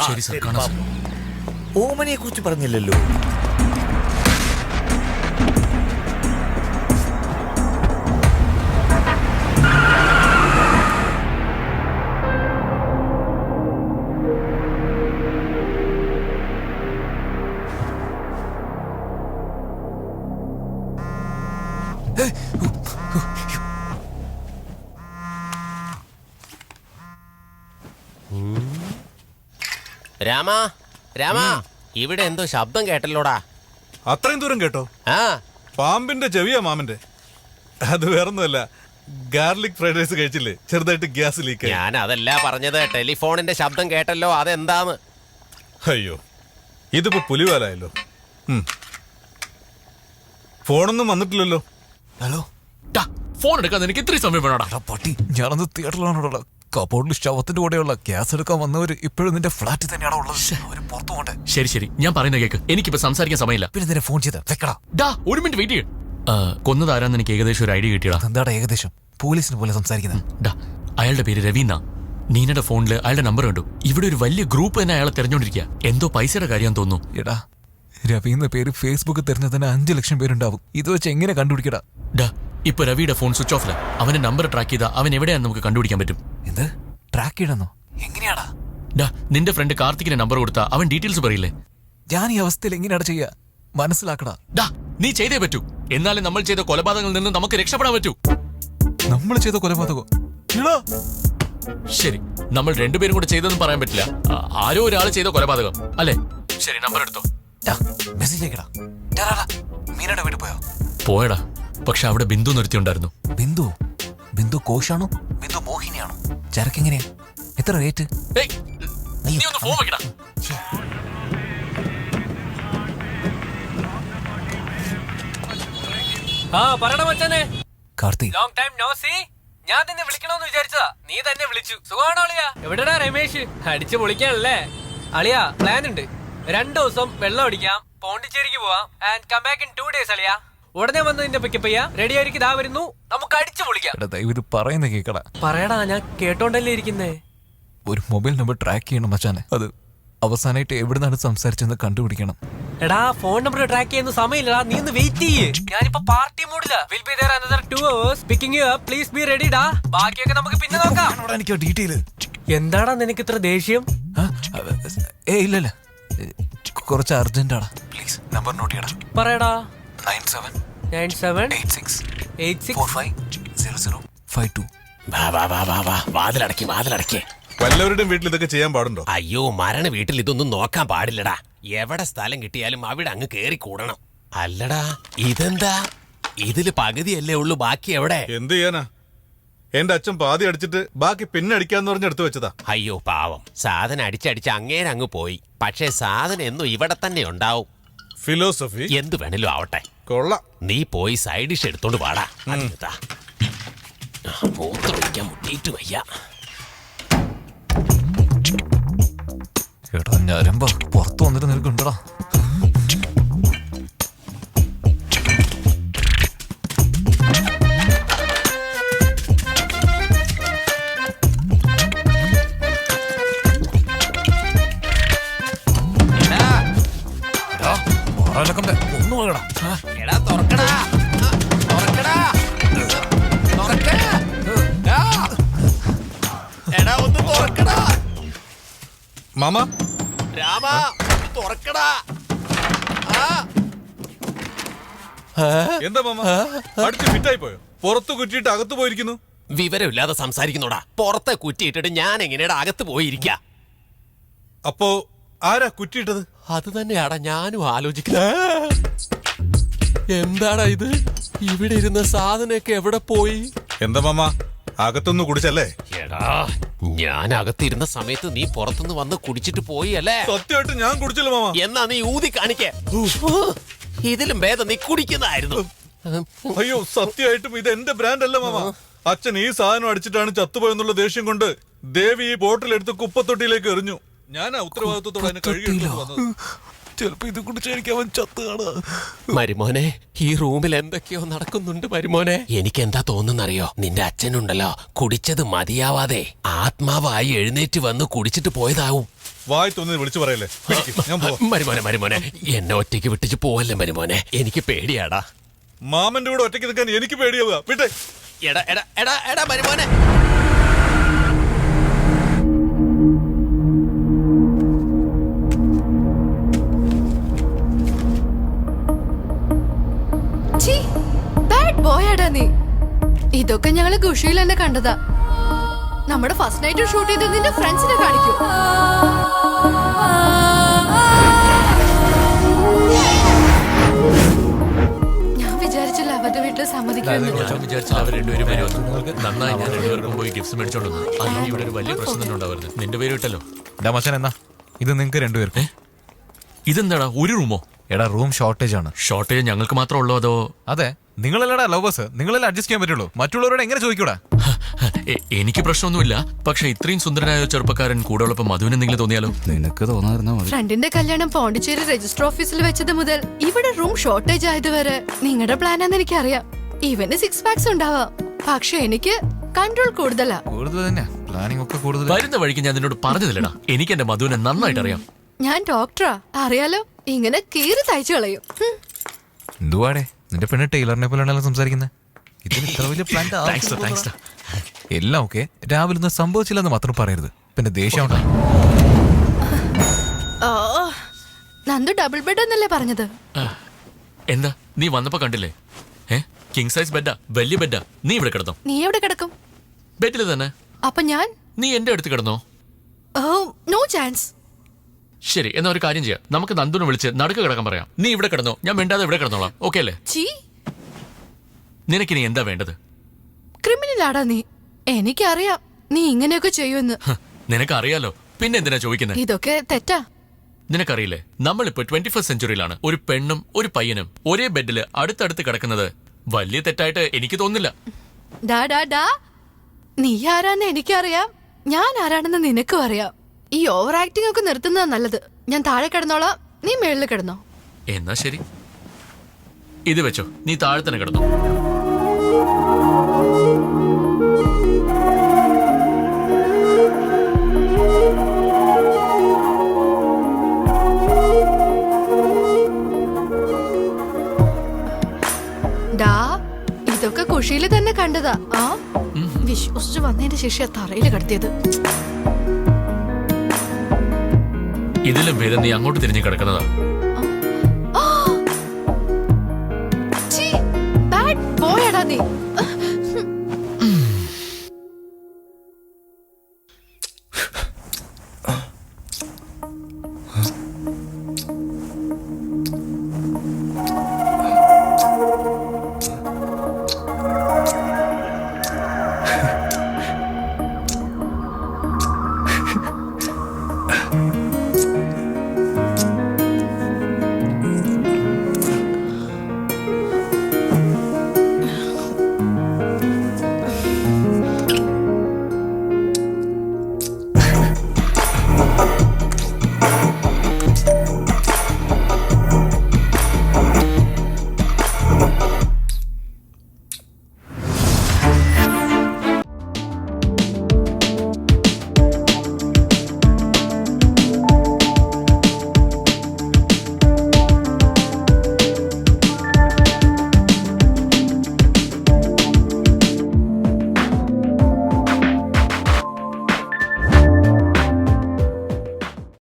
ശരി സർ, കാണാം സർ. ഓമനയെ കുറിച്ച് പറഞ്ഞില്ലല്ലോ. രാമാ രാമാ, ഇവിടെ എന്തോ ശബ്ദം കേട്ടല്ലോടാ. അത്രയും ദൂരം കേട്ടോ? ആ, പാമ്പിന്റെ ചെവിയാ മാമന്റെ. അത് വേറൊന്നുമല്ല, ഗാർലിക് ഫ്രൈഡ് റൈസ് കഴിച്ചില്ലേ, ചെറുതായിട്ട് ഗ്യാസ് ലീക്ക്. ഞാൻ അതല്ല പറഞ്ഞത്, ടെലിഫോണിന്റെ ശബ്ദം കേട്ടല്ലോ, അതെന്താന്ന്. അയ്യോ, ഇതിപ്പോ പുലിവാലായല്ലോ. ഫോണൊന്നും വന്നിട്ടില്ലല്ലോ. ഹലോ, ഫോൺ എടുക്കാൻ എനിക്ക് ഇത്രയും സമയം വേണോടാ? പട്ടി, ഞാനന്ന് തിയേറ്ററിലാണോടാ. കബോർഡിൽ ശവത്തിന്റെ കൂടെയുള്ള ഗ്യാസ് എടുക്കാൻ വന്നവര് ഇപ്പോഴും നിന്റെ ഫ്ലാറ്റിൽ തന്നെയാണോ ഉള്ളത്? അവര് പുറത്തു പോകണ്ടേ? ശരി ശരി, ഞാൻ പറയുന്ന കേക്ക്. എനിക്കിപ്പോ സംസാരിക്കാൻ സമയമില്ല. പിന്നെ നിന്നെ ഫോൺ ചെയ്ത വെക്കടാ. ഒരു മിനിറ്റ് വെയിറ്റ് ചെയ്യും. കൊന്നതാരാന്ന് എനിക്ക് ഏകദേശം ഒരു ഐഡിയ കിട്ടിയടാ. എന്താടാ ഏകദേശം? പോലീസിന് പോലെ സംസാരിക്കുന്നത്. അയാളുടെ പേര് രവീന്ന. നീനയുടെ ഫോണില് അയാളുടെ നമ്പർ കണ്ടു. ഇവിടെ ഒരു വലിയ ഗ്രൂപ്പ് തന്നെ അയാളെ തെരഞ്ഞോണ്ടിരിക്കുക. എന്തോ പൈസയുടെ കാര്യം തോന്നുന്നു. എടാ, രവീന്ന പേര് ഫേസ്ബുക്ക് തെരഞ്ഞതിന് 5 ലക്ഷം പേരുണ്ടാവും. ഇത് വെച്ച് എങ്ങനെ കണ്ടുപിടിക്കടാ? ഇപ്പൊ രവിയുടെ ഫോൺ സ്വിച്ച് ഓഫില്ല. അവന്റെ നമ്പർ ട്രാക്ക് ചെയ്താൽ അവൻ എവിടെയാന്ന് നമുക്ക് കണ്ടുപിടിക്കാൻ പറ്റും. എന്ത് ട്രാക്ക് ചെയ്യണമെന്നോ? എങ്ങനെയാടാ? നിന്റെ ഫ്രണ്ട് കാർത്തിക്കിന് നമ്പർ കൊടുത്താ അവൻ ഡീറ്റെയിൽസ് പറയില്ലേ? ഞാൻ ഈ അവസ്ഥയിൽ എങ്ങനെയാടാ ചെയ്യാ? മനസ്സിലാക്കടാ. നീ ചെയ്തേ പറ്റൂ. എന്നാലും നമ്മൾ ചെയ്ത കൊലപാതകങ്ങളിൽ നിന്ന് നമുക്ക് രക്ഷപ്പെടാൻ പറ്റൂ. നമ്മൾ ചെയ്ത കൊലപാതകം? ശരി, നമ്മൾ രണ്ടുപേരും കൂടെ ചെയ്തെന്ന് പറയാൻ പറ്റില്ല. ആരോ ഒരാൾ ചെയ്ത കൊലപാതകം അല്ലേ? ശരി, നമ്പർ എടുത്തോ. മെസ്സേജ് അയക്കടാ. മീനയുടെ വീട് പോയോ? പോയടാ, പക്ഷെ അവിടെ ബിന്ദു നിർത്തിയുണ്ടായിരുന്നു. ബിന്ദു? ബിന്ദു കോശാണോ? ബിന്ദു മോഹിനിയാണോ? ചരക്കെങ്ങനെയാ? എത്ര റേറ്റ്? നീ ഒന്ന് ഫോൺ വെക്കടാ. പറയണ മച്ചാനെ. Karthi, long time no see. ഞാൻ തന്നെ വിളിക്കണമെന്ന് വിചാരിച്ചതാ, നീ തന്നെ വിളിച്ചു. സുഖമാണോ അളിയാ? എവിടെടാ രമേശ്? അടിച്ചു പൊളിക്കാനല്ലേ അളിയാ? പ്ലാൻ ഉണ്ട്. 2 ദിവസം വെള്ളം അടിക്കാം, പോണ്ടിച്ചേരിക്ക് പോവാം and come back in 2 days അളിയാ. ഉടനെ വന്ന് നിന്റെ പിക്കപ്പ് ചെയ്യാം. റെഡി ആയിരിക്കും, ഇതാ വരുന്നു. നമുക്ക് അടിച്ചു പൊളിക്കാം. ദയവ് പറയുന്ന കേക്കടാ. പറയടാ, ഞാൻ കേട്ടോണ്ടല്ലേ ഇരിക്കുന്നേ. ഒരു മൊബൈൽ നമ്പർ ട്രാക്ക് ചെയ്യണം മച്ചാനെ. അത് അവസാനമായിട്ട് എവിടുന്നാണ് സംസാരിച്ചെന്ന് കണ്ടുപിടിക്കണം. എടാ, ഫോൺ നമ്പർ ട്രാക്ക് ചെയ്യുന്ന സമയമില്ലടാ, നീ ഒന്ന് വെയിറ്റ് ചെയ്യേ. ഞാനിപ്പോ പാർട്ടി മൂഡിലാ. Will be there another 2 hours. Picking you up. Please be ready ഡാ. ബാക്കിയൊക്കെ നമുക്ക് പിന്നെ നോക്കാം. എനിക്ക് ഡീറ്റെയിൽ. എന്താടാ നിനക്ക് ഇത്ര ദേഷ്യം? ഇല്ല, കുറച്ച് അർജന്റാടാ. പ്ലീസ് നമ്പർ നോട്ട് ചെയ്യടാ. പറയടാ. 9786450052. വാതിലടക്കി. വല്ലവരുടെയും വീട്ടിൽ ഇതൊക്കെ ചെയ്യാൻ പാടുണ്ടോ? അയ്യോ, മരണ വീട്ടിൽ ഇതൊന്നും നോക്കാൻ പാടില്ലടാ. എവിടെ സ്ഥലം കിട്ടിയാലും അവിടെ അങ്ങ് കേറി കൂടണം. അല്ലടാ, ഇതെന്താ? ഇതില് പകുതിയല്ലേ ഉള്ളൂ, ബാക്കി എവിടെ? എന്ത് ചെയ്യാനാ? എന്റെ അച്ഛൻ പാതി അടിച്ചിട്ട് ബാക്കി പിന്നെ അടിക്കാന്ന് പറഞ്ഞ് എടുത്തു വെച്ചതാ. അയ്യോ പാവം, സാധനം അടിച്ചടിച്ച് അങ്ങേരെ അങ്ങ് പോയി. പക്ഷേ സാധനം എന്നും ഇവിടെ തന്നെ ഉണ്ടാവും. ഫിലോസഫി എന്ത് വേണേലും ആവട്ടെ. കൊള്ളാം. നീ പോയി സൈഡ് ഡിഷ് എടുത്തോണ്ട് വാടാ. മൂത്ത് പിടിക്കാൻ മുട്ടിയിട്ട് വയ്യ. എടാ ഞരമ്പ, പുറത്തു വന്നിട്ട് നിനക്കുണ്ടടാ. ഒന്നും പോകടാ. എടാ തുറക്കടാ, തുറക്കടാ, എടാ ഒന്ന് തുറക്കടാ. മാമ, രാമാ തുറക്കടാ. എന്താ മാമ, അടിച്ച് ഫിറ്റായി പോയോ? പുറത്തു കുറ്റിയിട്ട് അകത്ത് പോയിരിക്കുന്നു. വിവരമില്ലാതെ സംസാരിക്കുന്നോടാ. പുറത്തെ കുറ്റിയിട്ടിട്ട് ഞാൻ എങ്ങനെയാടാ അകത്ത് പോയിരിക്ക? അപ്പോ ആരാ കുറ്റിയിട്ടത്? അത് തന്നെയാടാ ഞാനും ആലോചിക്കുന്നത്. എന്താടാ ഇത്? ഇവിടെ ഇരുന്ന സാധനമൊക്കെ എവിടെ പോയി? എന്താ മാമ, അകത്തൊന്ന് കുടിച്ചല്ലേ? എടാ, ഞാൻ അകത്തിരുന്ന സമയത്ത് നീ പുറത്തുനിന്ന് വന്ന് കുടിച്ചിട്ട് പോയി അല്ലേ? സത്യമായിട്ട് ഞാൻ കുടിച്ചില്ല മാമ. എന്നാ നീ ഊതി കാണിക്കേ. ഇതിലും ഭേദം നീ കുടിക്കുന്നതായിരുന്നു. അയ്യോ, സത്യമായിട്ടും ഇത് എന്റെ ബ്രാൻഡ് അല്ല മാമ. അച്ഛൻ ഈ സാധനം അടിച്ചിട്ടാണ് ചത്തുപോയെന്നുള്ള ദേഷ്യം കൊണ്ട് ദേവി ഈ ബോട്ടിലെടുത്ത് കുപ്പത്തൊട്ടിയിലേക്ക് എറിഞ്ഞു. ഞാനാ ഉത്തരവാദിത്വത്തോടെ അതിനെ കഴുകിയെടുത്ത് വന്നത്. ചിലപ്പോ ഇത് കുടിച്ചെനിക്ക് അവൻ ചത്ത് കാണാ. മരുമോനെ, ഈ റൂമിൽ എന്തൊക്കെയോ നടക്കുന്നുണ്ട് മരുമോനെ. എനിക്ക് എന്താ തോന്നുന്നറിയോ? നിന്റെ അച്ഛനുണ്ടല്ലോ, കുടിച്ചത് മതിയാവാതെ ആത്മാവായി എഴുന്നേറ്റ് വന്ന് കുടിച്ചിട്ട് പോയതാവും. വായി തോന്നി വിളിച്ചു പറയല്ലേ പിടിക്ക്, ഞാൻ പോവാം. മരുമോനെ മരുമോനെ എന്നെ ഒറ്റയ്ക്ക് വിട്ടിച്ച് പോവല്ലേ മരുമോനെ, എനിക്ക് പേടിയാടാ. മാമന്റെ കൂടെ ഒറ്റയ്ക്ക് നിൽക്കാൻ എനിക്ക് പേടിയാവുക. വിട്ടെ. എടാ എടാ എടാ എടാ മരുമോനെ. ബാഡ് ബോയ് ആടാ നീ. ഇതൊക്കെ ഞങ്ങള് ഖുഷിയിൽ തന്നെ കണ്ടതാ. നമ്മുടെ ഫസ്റ്റ് നൈറ്റ് ഷൂട്ട് ചെയ്ത് നിന്റെ ഫ്രണ്ട്സിനെ കാണിക്കൂ. ഞാൻ വിചാരിച്ചില്ല അവരുടെ വീട്ടിൽ സമ്മതിക്കുന്നു. ഞാൻ വിചാരിച്ചില്ല അവർ രണ്ടുപേരും വരുമെന്ന്. നന്നായി ഞാൻ രണ്ടുപേർക്കും പോയി ഗിഫ്റ്റ്സ് മേടിച്ചോണ്ട് വന്നു. അല്ലെങ്കിൽ ഇവിടെ ഒരു വലിയ പ്രശ്നം തന്നെ ഉണ്ടാവരുത്. നിന്റെ പേര് ഇട്ടല്ലോ. എടാ മച്ചാൻ എന്നാ ഇത് നിങ്ങൾക്ക് രണ്ടുപേർക്ക്. ഇതെന്താടാ ഒരു റൂമോ? എടാ റൂം ഷോർട്ടേജ് ആണ്. ഷോർട്ടേജ് ഞങ്ങൾക്ക് മാത്രമേ ഉള്ളൂ അതോ? അതെ, നിങ്ങളല്ലടാ ലവേഴ്സ്, നിങ്ങളെല്ലാം അഡ്ജസ്റ്റ് ചെയ്യാൻ പറ്റുള്ളൂ. മറ്റുള്ളവരോട് എങ്ങനെ ചോദിക്കൂടാ? എനിക്ക് പ്രശ്നമൊന്നുമില്ല. പക്ഷെ ഇത്രയും സുന്ദരനായ ഒരു ചെറുപ്പക്കാരൻ കൂടെ ഉള്ളപ്പോ മധുവിന് എന്തെങ്കിലും തോന്നിയാലോ? നിനക്ക് തോന്നാതിരുന്നാ മതി. ഫ്രണ്ടിന്റെ കല്യാണം പോണ്ടിച്ചേരി രജിസ്റ്റർ ഓഫീസിൽ വെച്ചത് മുതൽ ഇവിടെ റൂം ഷോർട്ടേജ് ആയതുവരെ നിങ്ങളുടെ പ്ലാനാന്ന് എനിക്കറിയാം. ഇവന് 6 പാക്സ് ഉണ്ടാവാം, പക്ഷെ എനിക്ക് കൺട്രോൾ കൂടുതലാ. കൂടുതൽ തന്നെ പ്ലാനിങ് ഒക്കെ കൂടുതൽ. വരുന്ന വഴിക്ക് ഞാൻ നിന്നോട് പറഞ്ഞതില്ലടാ, എനിക്ക് എന്റെ മധുവിനെ നന്നായിട്ട് അറിയാം. ഞാൻ ഡോക്ടറാ, അറിയാലോ. ഇങ്ങനെ കീറി തയ്ച്ചു കളയും. എന്തുവാടേ നിന്റെ പെണ്ണ് ടൈലറിനെ പോലെയാണല്ലോ സംസാരിക്കുന്നത്. ഇതിന് ഇത്ര വലിയ പ്ലാൻ താങ്ക്സ്. എല്ലാം ഓക്കെ. രാവിലെ ഒന്നും സംഭവിച്ചില്ലെന്ന് മാത്രം പറയരുത്, പിന്നെ ദേഷ്യം ഉണ്ടായി. ഓ, നന്ദു ഡബിൾ ബെഡ് എന്നല്ലേ പറഞ്ഞത്? എന്താ നീ വന്നപ്പോ കണ്ടില്ലേ? കിങ് സൈസ് ബെഡാ, വലിയ ബെഡാ. നീ ഇവിടെ കിടന്നോ? നീ എവിടെ കിടക്കും? ബെഡിൽ തന്നെ. അപ്പൊ ഞാൻ? നീ എന്റെ അടുത്ത് കിടന്നോ? ഓ, നോ ചാൻസ്. ശരി, എന്നാ ഒരു കാര്യം ചെയ്യാം. നമുക്ക് നന്ദുനെ വിളിച്ച് നടുക്ക് കിടക്കാൻ പറയാം. നീ ഇവിടെ കിടന്നോ, ഞാൻ മിണ്ടാതെ ഇവിടെ കിടന്നോളാം. ഓക്കെ അല്ലേ? നിനക്കിനി എന്താ വേണ്ടത്? ക്രിമിനലാടാ നീ. എനിക്കറിയാം നീ ഇങ്ങനെയൊക്കെ ചെയ്യുമെന്ന്. നിനക്കറിയാലോ, പിന്നെ എന്തിനാ ചോദിക്കുന്നത്? ഇതൊക്കെ തെറ്റാ. നിനക്കറിയില്ലേ, നമ്മളിപ്പോ 21st സെഞ്ചുറിയിലാണ്. ഒരു പെണ്ണും ഒരു പയ്യനും ഒരേ ബെഡില് അടുത്തടുത്ത് കിടക്കുന്നത് വലിയ തെറ്റായിട്ട് എനിക്ക് തോന്നുന്നില്ല. ഡാ ഡാ ഡാ, നീ ആരാന്ന് എനിക്കറിയാം, ഞാൻ ആരാണെന്ന് നിനക്കും അറിയാം. ഈ ഓവർ ആക്ടിംഗ് ഒക്കെ നിർത്തുന്നതാ നല്ലത്. ഞാൻ താഴെ കിടന്നോളാം, നീ മേളിൽ കിടന്നോ. എന്നാ ശരി, ഇത് വെച്ചോ, നീ താഴെ തന്നെ കിടന്നോ. ഡാ, ഇതൊക്കെ കുഷിയില് തന്നെ കണ്ടതാ. ആ വിശ്വസിച്ച് വന്നതിന്റെ ശേഷം തറയില് കിടത്തിയത്. ഇതിലും ഭേദം നീ അങ്ങോട്ട് തിരിഞ്ഞു കിടക്കുന്നതാ.